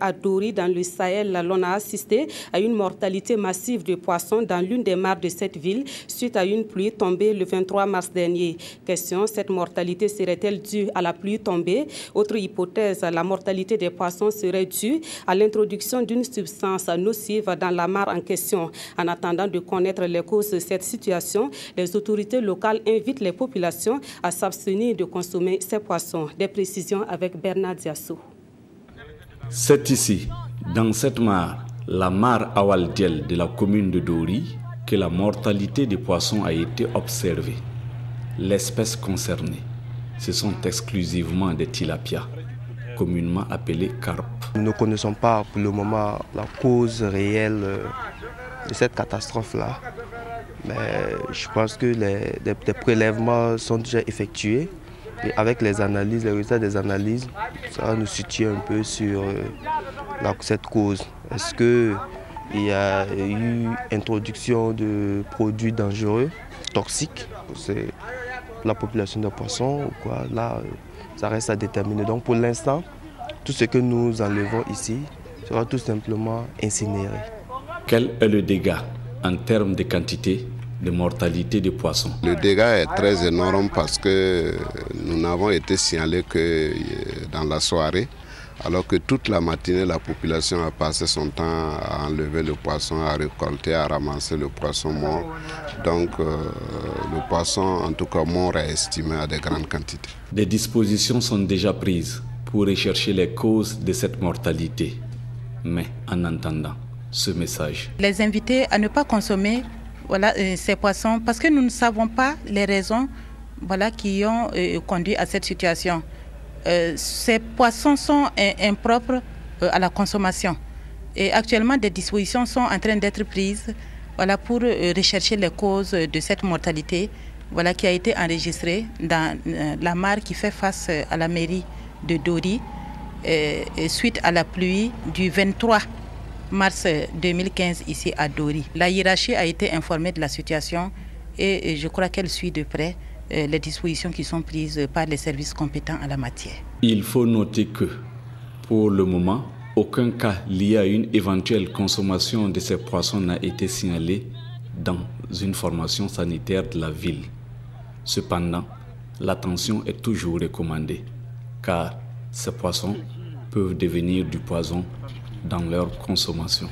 À Dori, dans le Sahel, l'on a assisté à une mortalité massive de poissons dans l'une des mares de cette ville suite à une pluie tombée le 23 mars dernier. Question, cette mortalité serait-elle due à la pluie tombée? Autre hypothèse, la mortalité des poissons serait due à l'introduction d'une substance nocive dans la mare en question. En attendant de connaître les causes de cette situation, les autorités locales invitent les populations à s'abstenir de consommer ces poissons. Des précisions avec Bernard Diasso. C'est ici, dans cette mare, la mare Awaldiel de la commune de Dori, que la mortalité des poissons a été observée. L'espèce concernée, ce sont exclusivement des tilapias, communément appelés carpes. Nous ne connaissons pas pour le moment la cause réelle de cette catastrophe-là, mais je pense que des prélèvements sont déjà effectués. Et avec les analyses, les résultats des analyses, ça va nous situer un peu sur cette cause. Est-ce qu'il y a eu introduction de produits dangereux, toxiques, pour la population de poissons ou quoi? Là, ça reste à déterminer. Donc pour l'instant, tout ce que nous enlevons ici sera tout simplement incinéré. Quel est le dégât en termes de quantité de mortalité des poissons? Le dégât est très énorme parce que nous n'avons été signalés que dans la soirée, alors que toute la matinée, la population a passé son temps à enlever le poisson, à récolter, à ramasser le poisson mort. Donc le poisson, en tout cas mort, est estimé à de grandes quantités. Des dispositions sont déjà prises pour rechercher les causes de cette mortalité. Mais en entendant ce message, les inviter à ne pas consommer ces poissons parce que nous ne savons pas les raisons qui ont conduit à cette situation. Ces poissons sont impropres à la consommation. Et actuellement, des dispositions sont en train d'être prises pour rechercher les causes de cette mortalité qui a été enregistrée dans la mare qui fait face à la mairie de Dori suite à la pluie du 23 mars 2015 ici à Dori. La hiérarchie a été informée de la situation et je crois qu'elle suit de près les dispositions qui sont prises par les services compétents en la matière. Il faut noter que, pour le moment, aucun cas lié à une éventuelle consommation de ces poissons n'a été signalé dans une formation sanitaire de la ville. Cependant, l'attention est toujours recommandée, car ces poissons peuvent devenir du poison dans leur consommation.